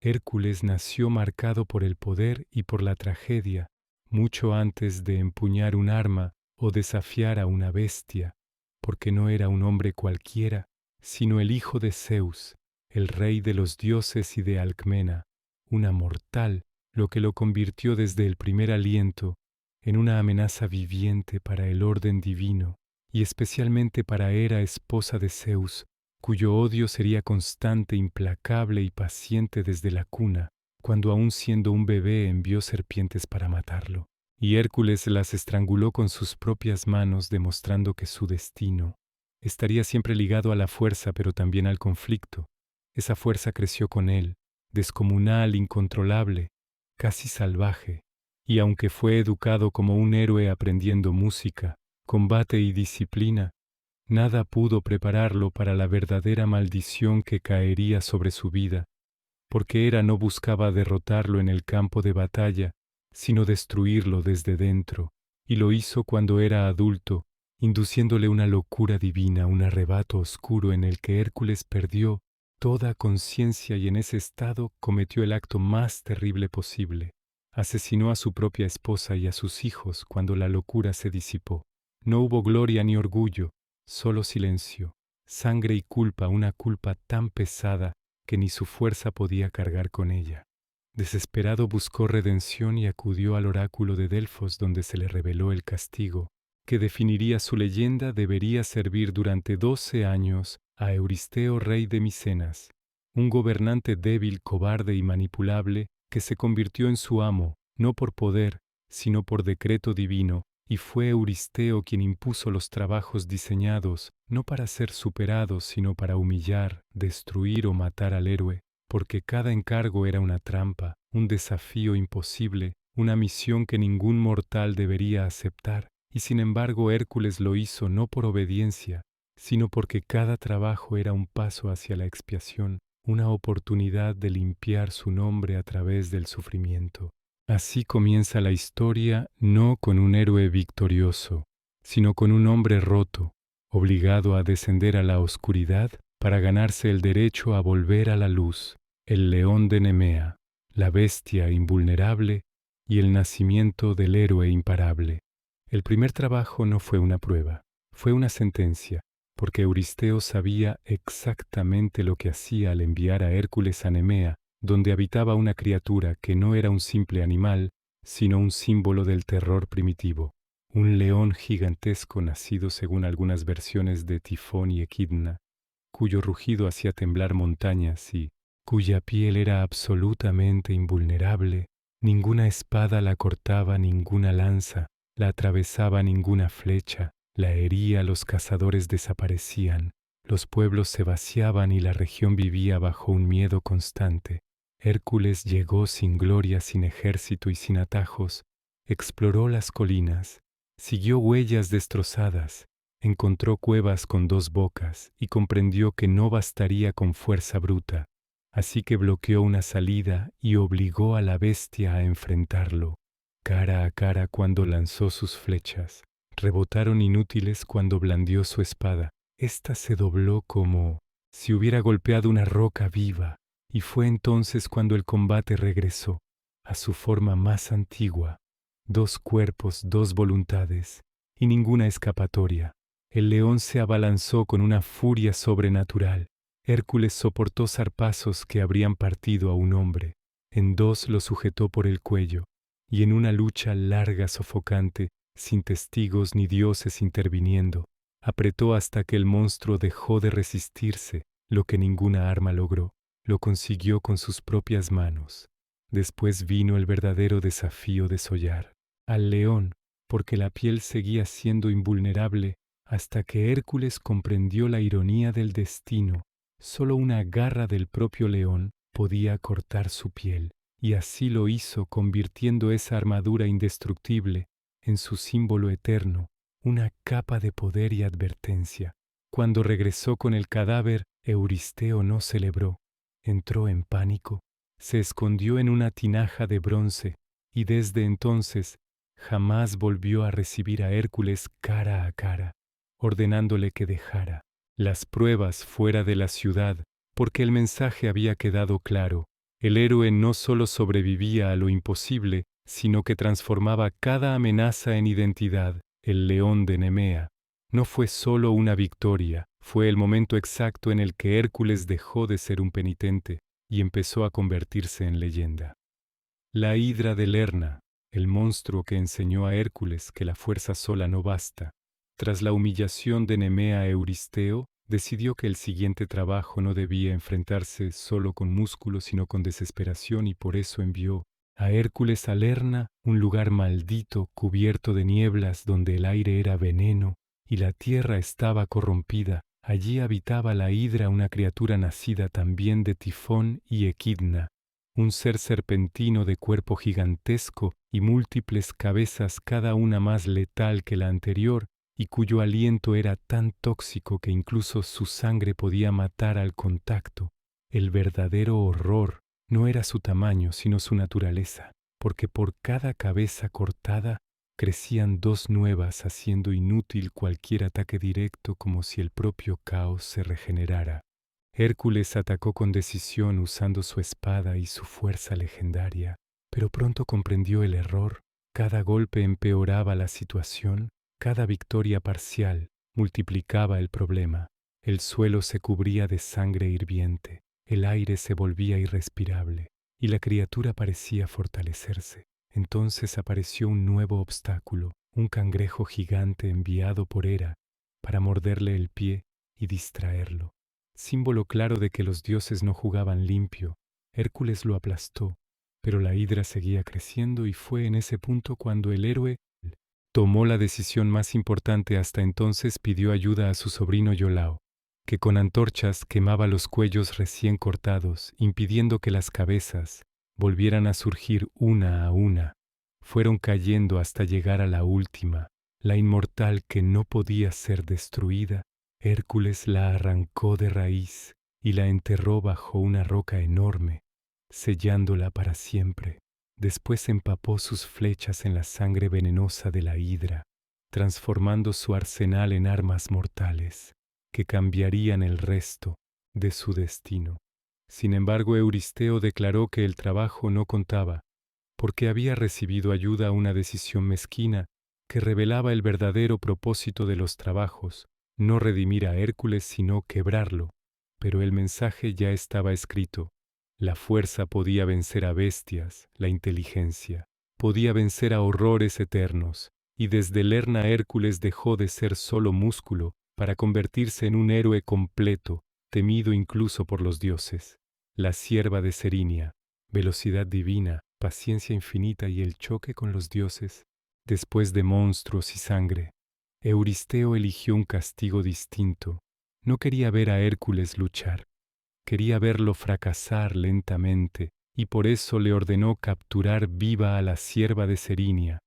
Hércules nació marcado por el poder y por la tragedia, mucho antes de empuñar un arma o desafiar a una bestia, porque no era un hombre cualquiera, sino el hijo de Zeus, el rey de los dioses y de Alcmena, una mortal, lo que lo convirtió desde el primer aliento en una amenaza viviente para el orden divino, y especialmente para Hera, esposa de Zeus, cuyo odio sería constante, implacable y paciente desde la cuna, cuando aún siendo un bebé envió serpientes para matarlo. Y Hércules las estranguló con sus propias manos, demostrando que su destino estaría siempre ligado a la fuerza, pero también al conflicto. Esa fuerza creció con él, descomunal, incontrolable, casi salvaje, y aunque fue educado como un héroe aprendiendo música, combate y disciplina, nada pudo prepararlo para la verdadera maldición que caería sobre su vida, porque Hera no buscaba derrotarlo en el campo de batalla, sino destruirlo desde dentro, y lo hizo cuando era adulto, induciéndole una locura divina, un arrebato oscuro en el que Hércules perdió toda conciencia y en ese estado cometió el acto más terrible posible. Asesinó a su propia esposa y a sus hijos cuando la locura se disipó. No hubo gloria ni orgullo, solo silencio, sangre y culpa, una culpa tan pesada que ni su fuerza podía cargar con ella. Desesperado buscó redención y acudió al oráculo de Delfos, donde se le reveló el castigo, que definiría su leyenda. Debería servir durante 12 años a Euristeo, rey de Micenas, un gobernante débil, cobarde y manipulable, que se convirtió en su amo, no por poder, sino por decreto divino, y fue Euristeo quien impuso los trabajos diseñados, no para ser superados, sino para humillar, destruir o matar al héroe, porque cada encargo era una trampa, un desafío imposible, una misión que ningún mortal debería aceptar, y sin embargo Hércules lo hizo no por obediencia, sino porque cada trabajo era un paso hacia la expiación, una oportunidad de limpiar su nombre a través del sufrimiento. Así comienza la historia, no con un héroe victorioso, sino con un hombre roto, obligado a descender a la oscuridad para ganarse el derecho a volver a la luz, el león de Nemea, la bestia invulnerable y el nacimiento del héroe imparable. El primer trabajo no fue una prueba, fue una sentencia, porque Euristeo sabía exactamente lo que hacía al enviar a Hércules a Nemea, donde habitaba una criatura que no era un simple animal, sino un símbolo del terror primitivo, un león gigantesco nacido según algunas versiones de Tifón y Equidna, cuyo rugido hacía temblar montañas y cuya piel era absolutamente invulnerable, ninguna espada la cortaba, ninguna lanza la atravesaba, ninguna flecha la hería, los cazadores desaparecían, los pueblos se vaciaban y la región vivía bajo un miedo constante. Hércules llegó sin gloria, sin ejército y sin atajos, exploró las colinas, siguió huellas destrozadas, encontró cuevas con 2 bocas y comprendió que no bastaría con fuerza bruta, así que bloqueó una salida y obligó a la bestia a enfrentarlo, cara a cara cuando lanzó sus flechas. Rebotaron inútiles cuando blandió su espada. Esta se dobló como si hubiera golpeado una roca viva, y fue entonces cuando el combate regresó a su forma más antigua. 2 cuerpos, 2 voluntades, y ninguna escapatoria. El león se abalanzó con una furia sobrenatural. Hércules soportó zarpazos que habrían partido a un hombre. En 2 lo sujetó por el cuello, y en una lucha larga, sofocante, sin testigos ni dioses interviniendo, apretó hasta que el monstruo dejó de resistirse, lo que ninguna arma logró. Lo consiguió con sus propias manos. Después vino el verdadero desafío de sollar al león, porque la piel seguía siendo invulnerable hasta que Hércules comprendió la ironía del destino. Solo una garra del propio león podía cortar su piel, y así lo hizo, convirtiendo esa armadura indestructible en su símbolo eterno, una capa de poder y advertencia. Cuando regresó con el cadáver, Euristeo no celebró. Entró en pánico, se escondió en una tinaja de bronce y desde entonces jamás volvió a recibir a Hércules cara a cara, ordenándole que dejara las pruebas fuera de la ciudad, porque el mensaje había quedado claro: El héroe no solo sobrevivía a lo imposible, sino que transformaba cada amenaza en identidad. El león de Nemea no fue solo una victoria, fue el momento exacto en el que Hércules dejó de ser un penitente y empezó a convertirse en leyenda. La hidra de Lerna, el monstruo que enseñó a Hércules que la fuerza sola no basta. Tras la humillación de Nemea, Euristeo decidió que el siguiente trabajo no debía enfrentarse solo con músculos sino con desesperación, y por eso envió a Hércules a Lerna, un lugar maldito cubierto de nieblas donde el aire era veneno y la tierra estaba corrompida. Allí habitaba la hidra, una criatura nacida también de Tifón y Equidna, un ser serpentino de cuerpo gigantesco y múltiples cabezas, cada una más letal que la anterior, y cuyo aliento era tan tóxico que incluso su sangre podía matar al contacto. El verdadero horror no era su tamaño, sino su naturaleza, porque por cada cabeza cortada crecían dos nuevas, haciendo inútil cualquier ataque directo, como si el propio caos se regenerara. Hércules atacó con decisión usando su espada y su fuerza legendaria, pero pronto comprendió el error. Cada golpe empeoraba la situación, cada victoria parcial multiplicaba el problema. El suelo se cubría de sangre hirviente, el aire se volvía irrespirable y la criatura parecía fortalecerse. Entonces apareció un nuevo obstáculo, un cangrejo gigante enviado por Hera para morderle el pie y distraerlo. Símbolo claro de que los dioses no jugaban limpio. Hércules lo aplastó, pero la hidra seguía creciendo, y fue en ese punto cuando el héroe tomó la decisión más importante hasta entonces. Pidió ayuda a su sobrino Iolao, que con antorchas quemaba los cuellos recién cortados, impidiendo que las cabezas volvieran a surgir una a una. Fueron cayendo hasta llegar a la última, la inmortal que no podía ser destruida. Hércules la arrancó de raíz y la enterró bajo una roca enorme, sellándola para siempre. Después empapó sus flechas en la sangre venenosa de la hidra, transformando su arsenal en armas mortales que cambiarían el resto de su destino. Sin embargo, Euristeo declaró que el trabajo no contaba, porque había recibido ayuda a una decisión mezquina que revelaba el verdadero propósito de los trabajos: no redimir a Hércules, sino quebrarlo. Pero el mensaje ya estaba escrito. La fuerza podía vencer a bestias, la inteligencia podía vencer a horrores eternos, y desde Lerna Hércules dejó de ser solo músculo para convertirse en un héroe completo, temido incluso por los dioses. La cierva de Serinia, velocidad divina, paciencia infinita y el choque con los dioses. Después de monstruos y sangre, Euristeo eligió un castigo distinto. No quería ver a Hércules luchar, quería verlo fracasar lentamente, y por eso le ordenó capturar viva a la cierva de Serinia,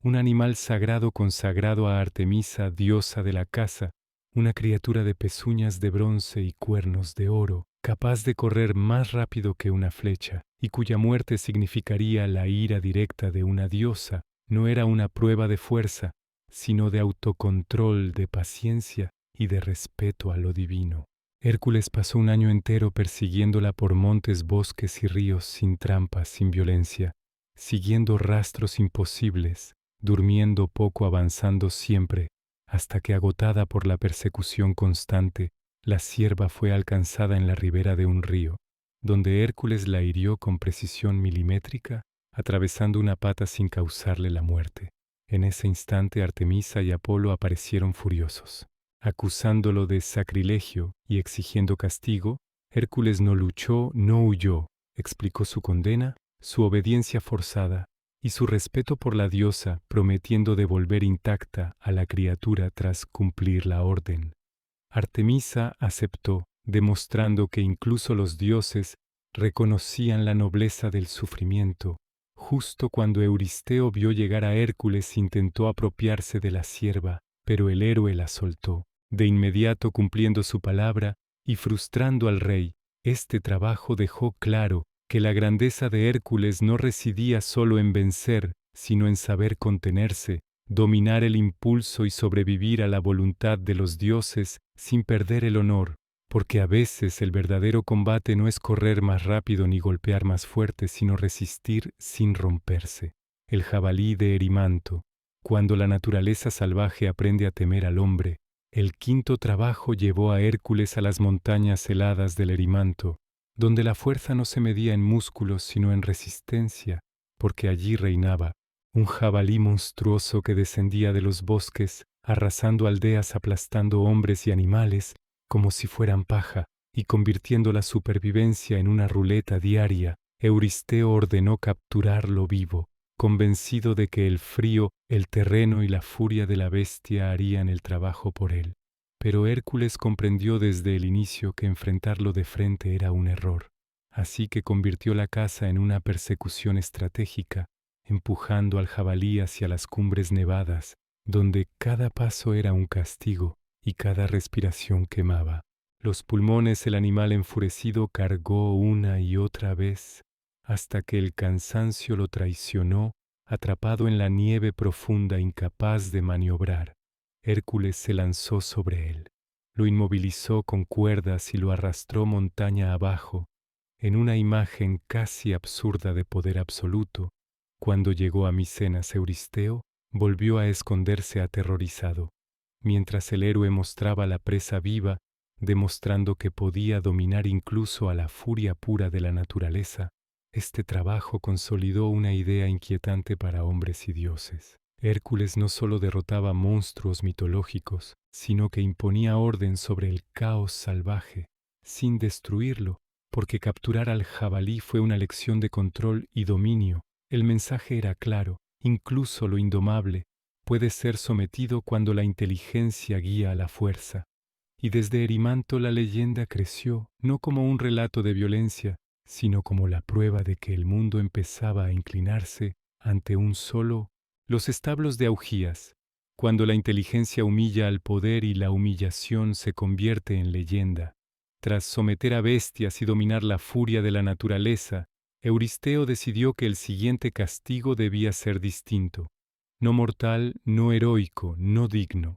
un animal sagrado consagrado a Artemisa, diosa de la caza, una criatura de pezuñas de bronce y cuernos de oro, capaz de correr más rápido que una flecha, y cuya muerte significaría la ira directa de una diosa. No era una prueba de fuerza, sino de autocontrol, de paciencia y de respeto a lo divino. Hércules pasó un año entero persiguiéndola por montes, bosques y ríos, sin trampas, sin violencia, siguiendo rastros imposibles, durmiendo poco, avanzando siempre, hasta que, agotada por la persecución constante, la cierva fue alcanzada en la ribera de un río, donde Hércules la hirió con precisión milimétrica, atravesando una pata sin causarle la muerte. En ese instante Artemisa y Apolo aparecieron furiosos. Acusándolo de sacrilegio y exigiendo castigo, Hércules no luchó, no huyó, explicó su condena, su obediencia forzada y su respeto por la diosa, prometiendo devolver intacta a la criatura tras cumplir la orden. Artemisa aceptó, demostrando que incluso los dioses reconocían la nobleza del sufrimiento. Justo cuando Euristeo vio llegar a Hércules, intentó apropiarse de la cierva, pero el héroe la soltó, de inmediato cumpliendo su palabra y frustrando al rey. Este trabajo dejó claro que la grandeza de Hércules no residía solo en vencer, sino en saber contenerse, dominar el impulso y sobrevivir a la voluntad de los dioses sin perder el honor. porque a veces el verdadero combate no es correr más rápido ni golpear más fuerte, sino resistir sin romperse. El jabalí de Erimanto. Cuando la naturaleza salvaje aprende a temer al hombre, el quinto trabajo llevó a Hércules a las montañas heladas del Erimanto, donde la fuerza no se medía en músculos sino en resistencia, porque allí reinaba un jabalí monstruoso que descendía de los bosques, arrasando aldeas, aplastando hombres y animales como si fueran paja, y convirtiendo la supervivencia en una ruleta diaria. Euristeo ordenó capturarlo vivo, convencido de que el frío, el terreno y la furia de la bestia harían el trabajo por él. Pero Hércules comprendió desde el inicio que enfrentarlo de frente era un error, así que convirtió la caza en una persecución estratégica, empujando al jabalí hacia las cumbres nevadas, donde cada paso era un castigo y cada respiración quemaba. Los pulmones el animal enfurecido cargó una y otra vez, hasta que el cansancio lo traicionó, atrapado en la nieve profunda, incapaz de maniobrar. Hércules se lanzó sobre él, lo inmovilizó con cuerdas y lo arrastró montaña abajo, en una imagen casi absurda de poder absoluto. Cuando llegó a Micenas, Euristeo volvió a esconderse aterrorizado, mientras el héroe mostraba la presa viva, demostrando que podía dominar incluso a la furia pura de la naturaleza. Este trabajo consolidó una idea inquietante para hombres y dioses. Hércules no solo derrotaba monstruos mitológicos, sino que imponía orden sobre el caos salvaje, sin destruirlo, porque capturar al jabalí fue una lección de control y dominio. El mensaje era claro: incluso lo indomable puede ser sometido cuando la inteligencia guía a la fuerza. Y desde Erimanto la leyenda creció, no como un relato de violencia, sino como la prueba de que el mundo empezaba a inclinarse ante un solo. Los establos de Augías. Cuando la inteligencia humilla al poder y la humillación se convierte en leyenda. Tras someter a bestias y dominar la furia de la naturaleza, Euristeo decidió que el siguiente castigo debía ser distinto. No mortal, no heroico, no digno.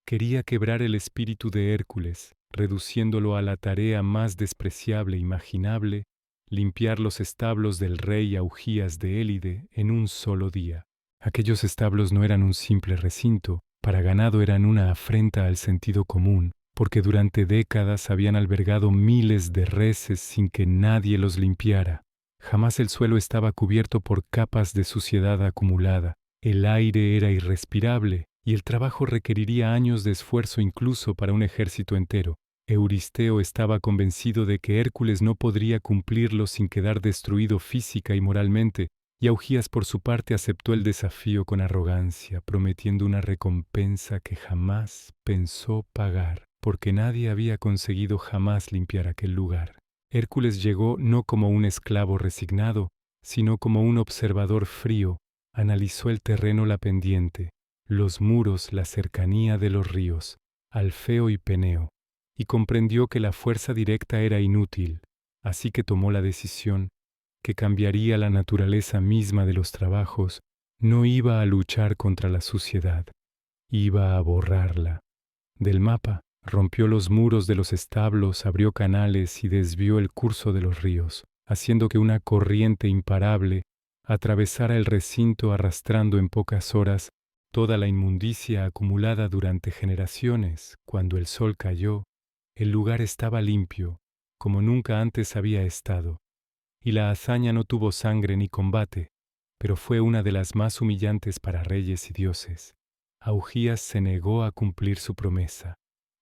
Quería quebrar el espíritu de Hércules, reduciéndolo a la tarea más despreciable imaginable: limpiar los establos del rey Augías de Élide en un solo día. Aquellos establos no eran un simple recinto, para ganado eran una afrenta al sentido común, porque durante décadas habían albergado miles de reses sin que nadie los limpiara. Jamás el suelo estaba cubierto por capas de suciedad acumulada, el aire era irrespirable, y el trabajo requeriría años de esfuerzo incluso para un ejército entero. Euristeo estaba convencido de que Hércules no podría cumplirlo sin quedar destruido física y moralmente, y Augías por su parte aceptó el desafío con arrogancia, prometiendo una recompensa que jamás pensó pagar, porque nadie había conseguido jamás limpiar aquel lugar. Hércules llegó no como un esclavo resignado, sino como un observador frío. Analizó el terreno, la pendiente, los muros, la cercanía de los ríos, Alfeo y Peneo, y comprendió que la fuerza directa era inútil, así que tomó la decisión que cambiaría la naturaleza misma de los trabajos. No iba a luchar contra la suciedad, iba a borrarla del mapa. Rompió los muros de los establos, abrió canales y desvió el curso de los ríos, haciendo que una corriente imparable atravesara el recinto, arrastrando en pocas horas toda la inmundicia acumulada durante generaciones. Cuando el sol cayó, el lugar estaba limpio, como nunca antes había estado, y la hazaña no tuvo sangre ni combate, pero fue una de las más humillantes para reyes y dioses. Augías se negó a cumplir su promesa,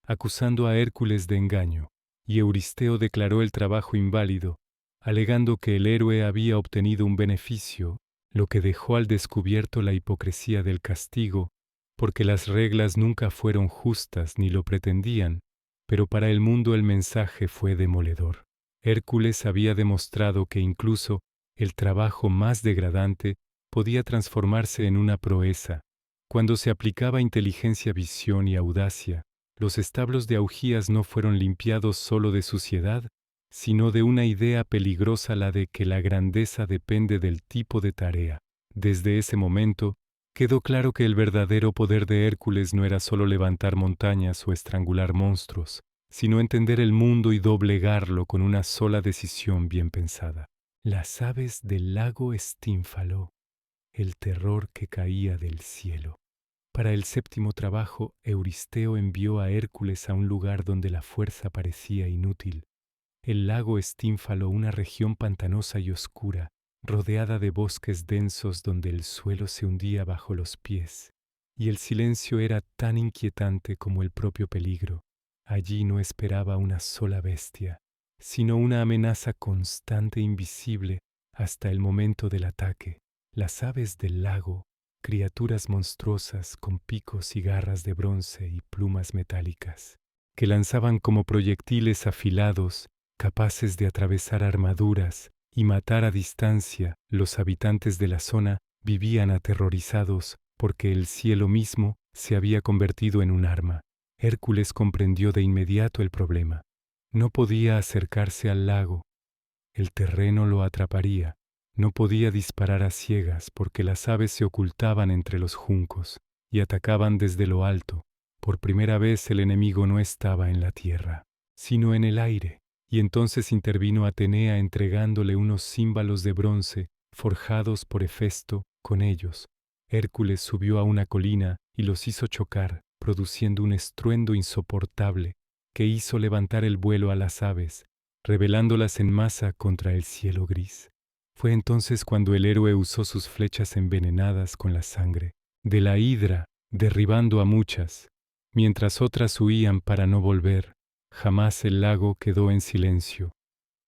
acusando a Hércules de engaño, y Euristeo declaró el trabajo inválido, alegando que el héroe había obtenido un beneficio, lo que dejó al descubierto la hipocresía del castigo, porque las reglas nunca fueron justas ni lo pretendían, pero para el mundo el mensaje fue demoledor. Hércules había demostrado que incluso el trabajo más degradante podía transformarse en una proeza, cuando se aplicaba inteligencia, visión y audacia. Los establos de Augías no fueron limpiados solo de suciedad, sino de una idea peligrosa, la de que la grandeza depende del tipo de tarea. Desde ese momento, quedó claro que el verdadero poder de Hércules no era solo levantar montañas o estrangular monstruos, sino entender el mundo y doblegarlo con una sola decisión bien pensada. Las aves del lago Estínfalo, el terror que caía del cielo. Para el séptimo trabajo, Euristeo envió a Hércules a un lugar donde la fuerza parecía inútil. El lago Estínfalo, una región pantanosa y oscura, rodeada de bosques densos donde el suelo se hundía bajo los pies, y el silencio era tan inquietante como el propio peligro. Allí no esperaba una sola bestia, sino una amenaza constante e invisible hasta el momento del ataque. Las aves del lago, criaturas monstruosas con picos y garras de bronce y plumas metálicas, que lanzaban como proyectiles afilados, capaces de atravesar armaduras y matar a distancia. Los habitantes de la zona vivían aterrorizados porque el cielo mismo se había convertido en un arma. Hércules comprendió de inmediato el problema. No podía acercarse al lago. El terreno lo atraparía. No podía disparar a ciegas porque las aves se ocultaban entre los juncos y atacaban desde lo alto. Por primera vez el enemigo no estaba en la tierra, sino en el aire. Y entonces intervino Atenea entregándole unos címbalos de bronce forjados por Hefesto. Con ellos, Hércules subió a una colina y los hizo chocar, produciendo un estruendo insoportable que hizo levantar el vuelo a las aves, rebelándolas en masa contra el cielo gris. Fue entonces cuando el héroe usó sus flechas envenenadas con la sangre de la hidra, derribando a muchas, mientras otras huían para no volver. Jamás el lago quedó en silencio,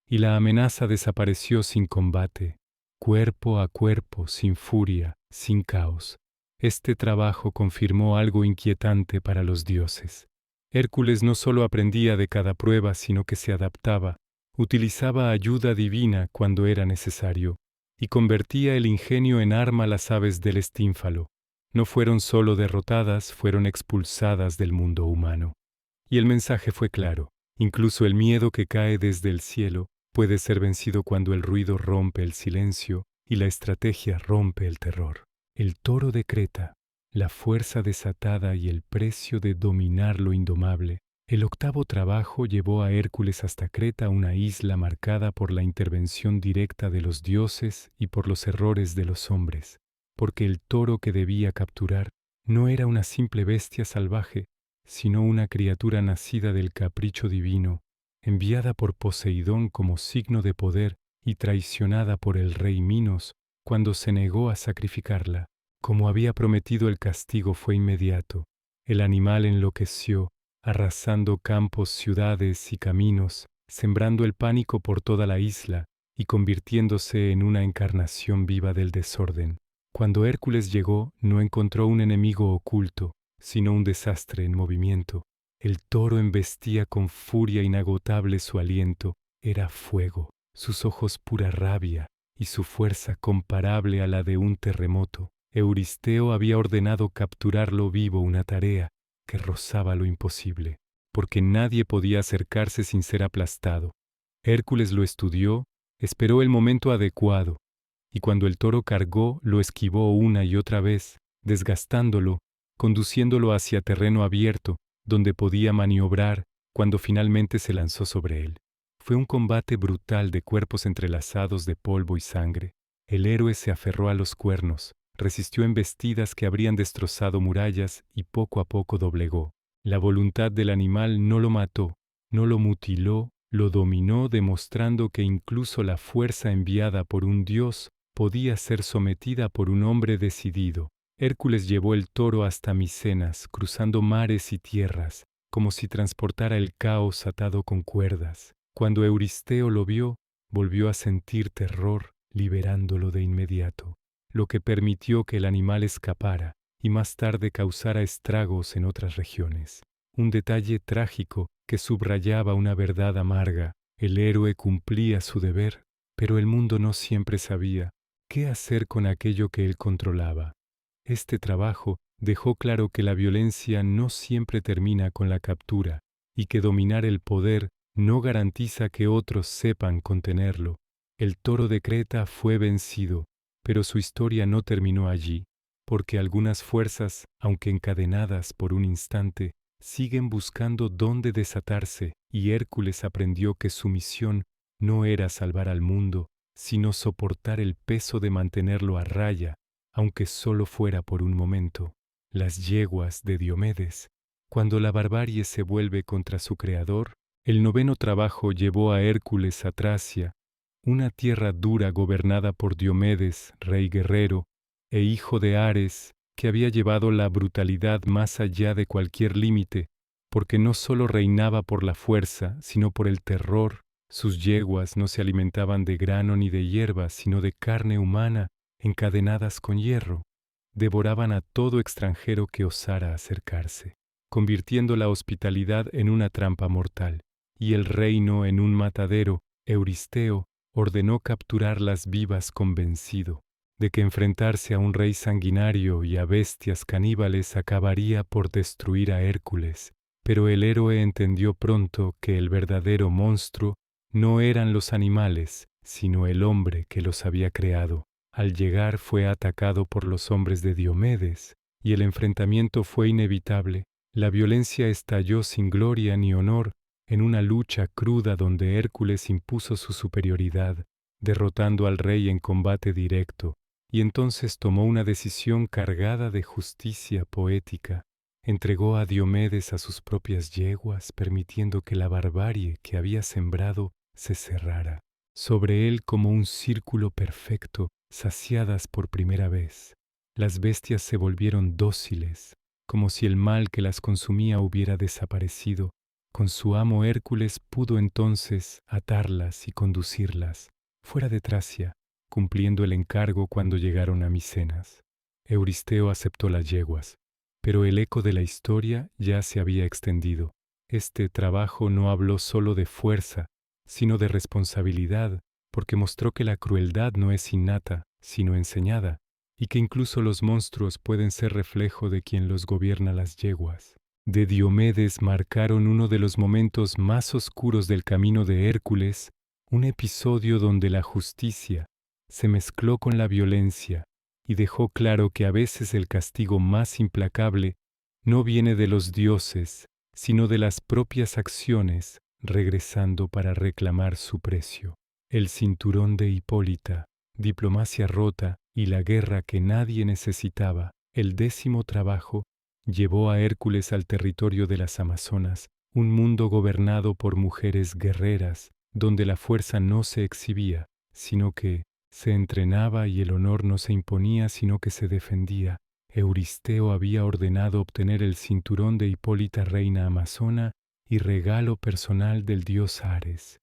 y la amenaza desapareció sin combate, cuerpo a cuerpo, sin furia, sin caos. Este trabajo confirmó algo inquietante para los dioses. Hércules no solo aprendía de cada prueba, sino que se adaptaba, utilizaba ayuda divina cuando era necesario, y convertía el ingenio en arma. Las aves del Estínfalo no fueron solo derrotadas, fueron expulsadas del mundo humano. Y el mensaje fue claro: incluso el miedo que cae desde el cielo puede ser vencido cuando el ruido rompe el silencio y la estrategia rompe el terror. El toro de Creta, la fuerza desatada y el precio de dominar lo indomable. El octavo trabajo llevó a Hércules hasta Creta, una isla marcada por la intervención directa de los dioses y por los errores de los hombres, porque el toro que debía capturar no era una simple bestia salvaje, sino una criatura nacida del capricho divino, enviada por Poseidón como signo de poder y traicionada por el rey Minos cuando se negó a sacrificarla. Como había prometido, el castigo fue inmediato. El animal enloqueció, arrasando campos, ciudades y caminos, sembrando el pánico por toda la isla y convirtiéndose en una encarnación viva del desorden. Cuando Hércules llegó, no encontró un enemigo oculto, sino un desastre en movimiento. El toro embestía con furia inagotable, su aliento era fuego, sus ojos pura rabia y su fuerza comparable a la de un terremoto. Euristeo había ordenado capturarlo vivo, una tarea que rozaba lo imposible, porque nadie podía acercarse sin ser aplastado. Hércules lo estudió, esperó el momento adecuado, y cuando el toro cargó, lo esquivó una y otra vez, desgastándolo, conduciéndolo hacia terreno abierto, donde podía maniobrar. Cuando finalmente se lanzó sobre él, fue un combate brutal de cuerpos entrelazados de polvo y sangre. El héroe se aferró a los cuernos, resistió embestidas que habrían destrozado murallas y poco a poco doblegó. La voluntad del animal no lo mató, no lo mutiló, lo dominó, demostrando que incluso la fuerza enviada por un dios podía ser sometida por un hombre decidido. Hércules llevó el toro hasta Micenas, cruzando mares y tierras, como si transportara el caos atado con cuerdas. Cuando Euristeo lo vio, volvió a sentir terror, liberándolo de inmediato, lo que permitió que el animal escapara y más tarde causara estragos en otras regiones. Un detalle trágico que subrayaba una verdad amarga. El héroe cumplía su deber, pero el mundo no siempre sabía qué hacer con aquello que él controlaba. Este trabajo dejó claro que la violencia no siempre termina con la captura y que dominar el poder no garantiza que otros sepan contenerlo. El toro de Creta fue vencido, pero su historia no terminó allí, porque algunas fuerzas, aunque encadenadas por un instante, siguen buscando dónde desatarse, y Hércules aprendió que su misión no era salvar al mundo, sino soportar el peso de mantenerlo a raya, aunque solo fuera por un momento. Las yeguas de Diomedes. Cuando la barbarie se vuelve contra su creador, el noveno trabajo llevó a Hércules a Tracia, una tierra dura gobernada por Diomedes, rey guerrero, e hijo de Ares, que había llevado la brutalidad más allá de cualquier límite, porque no solo reinaba por la fuerza, sino por el terror. Sus yeguas no se alimentaban de grano ni de hierba, sino de carne humana, encadenadas con hierro. Devoraban a todo extranjero que osara acercarse, convirtiendo la hospitalidad en una trampa mortal, y el reino en un matadero. Euristeo ordenó capturarlas vivas, convencido de que enfrentarse a un rey sanguinario y a bestias caníbales acabaría por destruir a Hércules. Pero el héroe entendió pronto que el verdadero monstruo no eran los animales, sino el hombre que los había creado. Al llegar fue atacado por los hombres de Diomedes, y el enfrentamiento fue inevitable. La violencia estalló sin gloria ni honor, en una lucha cruda donde Hércules impuso su superioridad, derrotando al rey en combate directo, y entonces tomó una decisión cargada de justicia poética. Entregó a Diomedes a sus propias yeguas, permitiendo que la barbarie que había sembrado se cerrara sobre él como un círculo perfecto, saciadas por primera vez. Las bestias se volvieron dóciles, como si el mal que las consumía hubiera desaparecido. Con su amo Hércules pudo entonces atarlas y conducirlas fuera de Tracia, cumpliendo el encargo cuando llegaron a Micenas. Euristeo aceptó las yeguas, pero el eco de la historia ya se había extendido. Este trabajo no habló solo de fuerza, sino de responsabilidad, porque mostró que la crueldad no es innata, sino enseñada, y que incluso los monstruos pueden ser reflejo de quien los gobierna. Las yeguas de Diomedes marcaron uno de los momentos más oscuros del camino de Hércules, un episodio donde la justicia se mezcló con la violencia y dejó claro que a veces el castigo más implacable no viene de los dioses, sino de las propias acciones, regresando para reclamar su precio. El cinturón de Hipólita, diplomacia rota y la guerra que nadie necesitaba. El 10º trabajo llevó a Hércules al territorio de las Amazonas, un mundo gobernado por mujeres guerreras, donde la fuerza no se exhibía, sino que se entrenaba, y el honor no se imponía, sino que se defendía. Euristeo había ordenado obtener el cinturón de Hipólita, reina amazona, y regalo personal del dios Ares,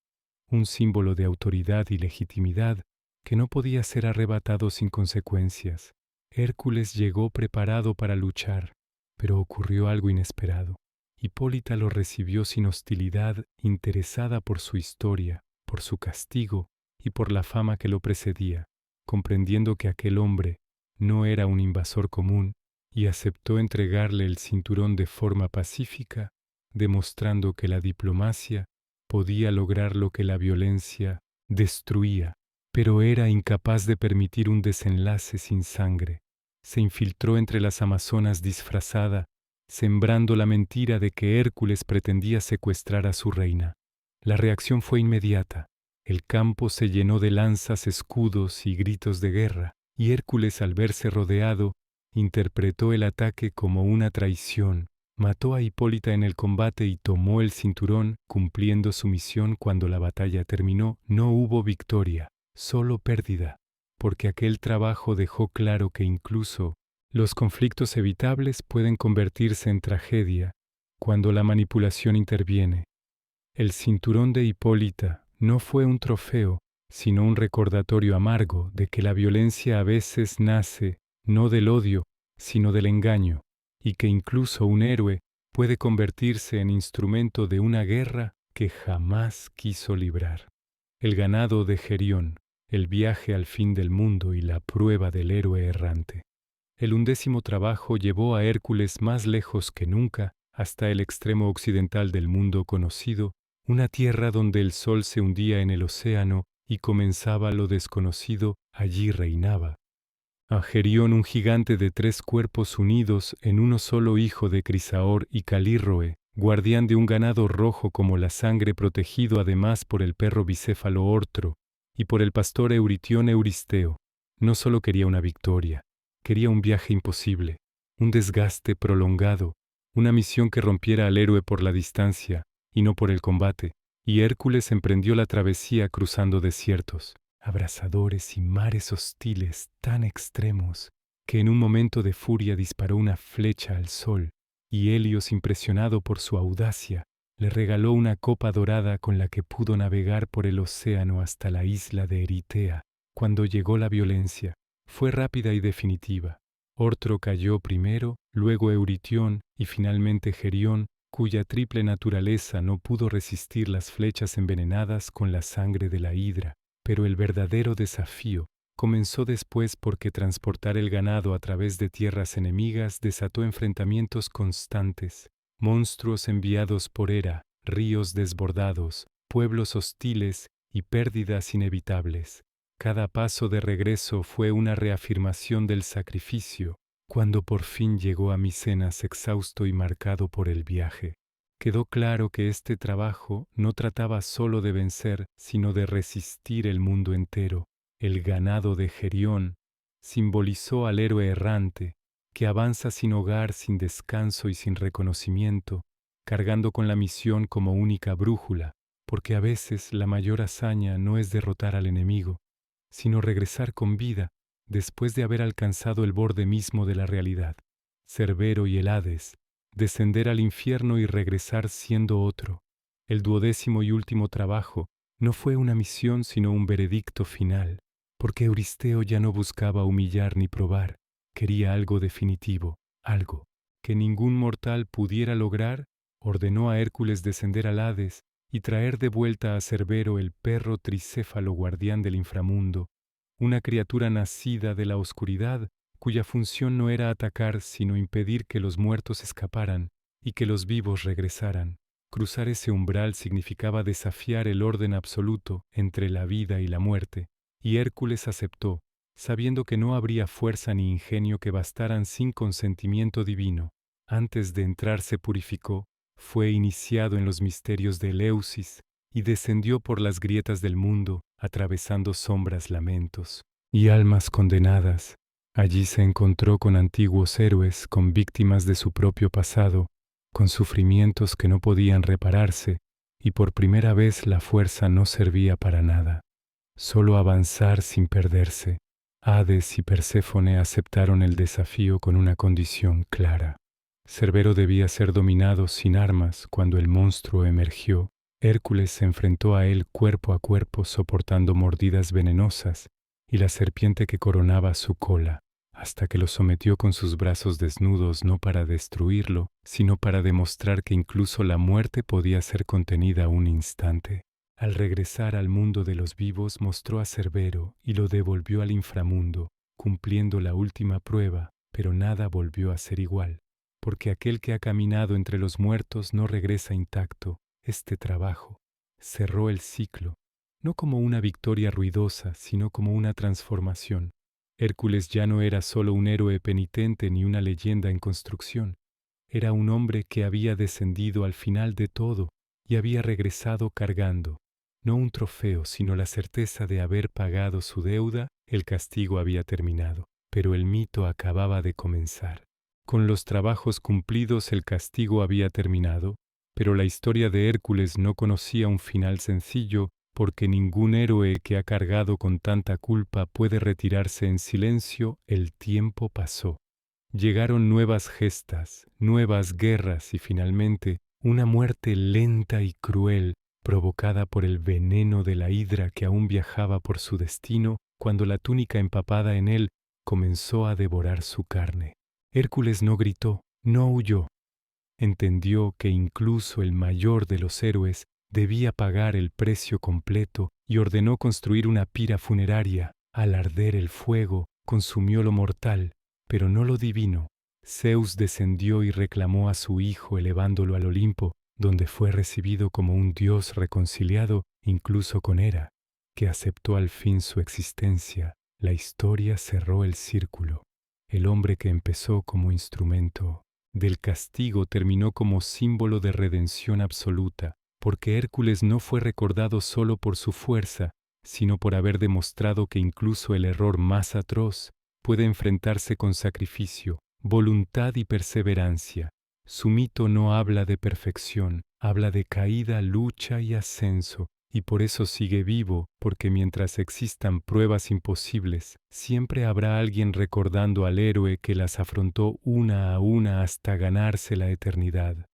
un símbolo de autoridad y legitimidad que no podía ser arrebatado sin consecuencias. Hércules llegó preparado para luchar, pero ocurrió algo inesperado. Hipólita lo recibió sin hostilidad, interesada por su historia, por su castigo y por la fama que lo precedía, comprendiendo que aquel hombre no era un invasor común, y aceptó entregarle el cinturón de forma pacífica, demostrando que la diplomacia podía lograr lo que la violencia destruía, pero era incapaz de permitir un desenlace sin sangre. Se infiltró entre las amazonas disfrazada, sembrando la mentira de que Hércules pretendía secuestrar a su reina. La reacción fue inmediata. El campo se llenó de lanzas, escudos y gritos de guerra, y Hércules, al verse rodeado, interpretó el ataque como una traición. Mató a Hipólita en el combate y tomó el cinturón, cumpliendo su misión. Cuando la batalla terminó, no hubo victoria, solo pérdida, porque aquel trabajo dejó claro que incluso los conflictos evitables pueden convertirse en tragedia cuando la manipulación interviene. El cinturón de Hipólita no fue un trofeo, sino un recordatorio amargo de que la violencia a veces nace no del odio, sino del engaño, y que incluso un héroe puede convertirse en instrumento de una guerra que jamás quiso librar. El ganado de Gerión, el viaje al fin del mundo y la prueba del héroe errante. El 11º trabajo llevó a Hércules más lejos que nunca, hasta el extremo occidental del mundo conocido, una tierra donde el sol se hundía en el océano y comenzaba lo desconocido. Allí reinaba a Gerión, un gigante de 3 cuerpos unidos en uno solo, hijo de Crisaor y Calírroe, guardián de un ganado rojo como la sangre, protegido además por el perro bicéfalo Ortro y por el pastor Euritión Euristeo. No solo quería una victoria, quería un viaje imposible, un desgaste prolongado, una misión que rompiera al héroe por la distancia y no por el combate, y Hércules emprendió la travesía cruzando desiertos, abrasadores y mares hostiles tan extremos que en un momento de furia disparó una flecha al sol, y Helios, impresionado por su audacia, le regaló una copa dorada con la que pudo navegar por el océano hasta la isla de Eritea. Cuando llegó la violencia, fue rápida y definitiva. Ortro cayó primero, luego Euritión y finalmente Gerión, cuya triple naturaleza no pudo resistir las flechas envenenadas con la sangre de la hidra. Pero el verdadero desafío comenzó después, porque transportar el ganado a través de tierras enemigas desató enfrentamientos constantes, monstruos enviados por Hera, ríos desbordados, pueblos hostiles y pérdidas inevitables. Cada paso de regreso fue una reafirmación del sacrificio. Cuando por fin llegó a Micenas exhausto y marcado por el viaje, quedó claro que este trabajo no trataba solo de vencer, sino de resistir el mundo entero. El ganado de Gerión simbolizó al héroe errante, que avanza sin hogar, sin descanso y sin reconocimiento, cargando con la misión como única brújula, porque a veces la mayor hazaña no es derrotar al enemigo, sino regresar con vida después de haber alcanzado el borde mismo de la realidad. Cerbero y el Hades, descender al infierno y regresar siendo otro. El 12º y último trabajo no fue una misión sino un veredicto final, porque Euristeo ya no buscaba humillar ni probar, quería algo definitivo, algo que ningún mortal pudiera lograr. Ordenó a Hércules descender al Hades y traer de vuelta a Cerbero, el perro tricéfalo guardián del inframundo, una criatura nacida de la oscuridad, cuya función no era atacar, sino impedir que los muertos escaparan y que los vivos regresaran. Cruzar ese umbral significaba desafiar el orden absoluto entre la vida y la muerte, y Hércules aceptó, sabiendo que no habría fuerza ni ingenio que bastaran sin consentimiento divino. Antes de entrar se purificó, fue iniciado en los misterios de Eleusis, y descendió por las grietas del mundo, atravesando sombras, lamentos y almas condenadas. Allí se encontró con antiguos héroes, con víctimas de su propio pasado, con sufrimientos que no podían repararse, y por primera vez la fuerza no servía para nada, solo avanzar sin perderse. Hades y Perséfone aceptaron el desafío con una condición clara. Cerbero debía ser dominado sin armas. Cuando el monstruo emergió, Hércules se enfrentó a él cuerpo a cuerpo, soportando mordidas venenosas y la serpiente que coronaba su cola, hasta que lo sometió con sus brazos desnudos, no para destruirlo, sino para demostrar que incluso la muerte podía ser contenida un instante. Al regresar al mundo de los vivos, mostró a Cerbero y lo devolvió al inframundo, cumpliendo la última prueba, pero nada volvió a ser igual, porque aquel que ha caminado entre los muertos no regresa intacto. Este trabajo cerró el ciclo, no como una victoria ruidosa, sino como una transformación. Hércules ya no era solo un héroe penitente ni una leyenda en construcción. Era un hombre que había descendido al final de todo y había regresado cargando, no un trofeo, sino la certeza de haber pagado su deuda. El castigo había terminado, pero el mito acababa de comenzar. Con los trabajos cumplidos, el castigo había terminado, pero la historia de Hércules no conocía un final sencillo, porque ningún héroe que ha cargado con tanta culpa puede retirarse en silencio. El tiempo pasó. Llegaron nuevas gestas, nuevas guerras y finalmente una muerte lenta y cruel, provocada por el veneno de la hidra que aún viajaba por su destino, cuando la túnica empapada en él comenzó a devorar su carne. Hércules no gritó, no huyó. Entendió que incluso el mayor de los héroes debía pagar el precio completo y ordenó construir una pira funeraria. Al arder el fuego, consumió lo mortal, pero no lo divino. Zeus descendió y reclamó a su hijo, elevándolo al Olimpo, donde fue recibido como un dios reconciliado incluso con Hera, que aceptó al fin su existencia. La historia cerró el círculo. El hombre que empezó como instrumento del castigo terminó como símbolo de redención absoluta, porque Hércules no fue recordado solo por su fuerza, sino por haber demostrado que incluso el error más atroz puede enfrentarse con sacrificio, voluntad y perseverancia. Su mito no habla de perfección, habla de caída, lucha y ascenso, y por eso sigue vivo, porque mientras existan pruebas imposibles, siempre habrá alguien recordando al héroe que las afrontó una a una hasta ganarse la eternidad.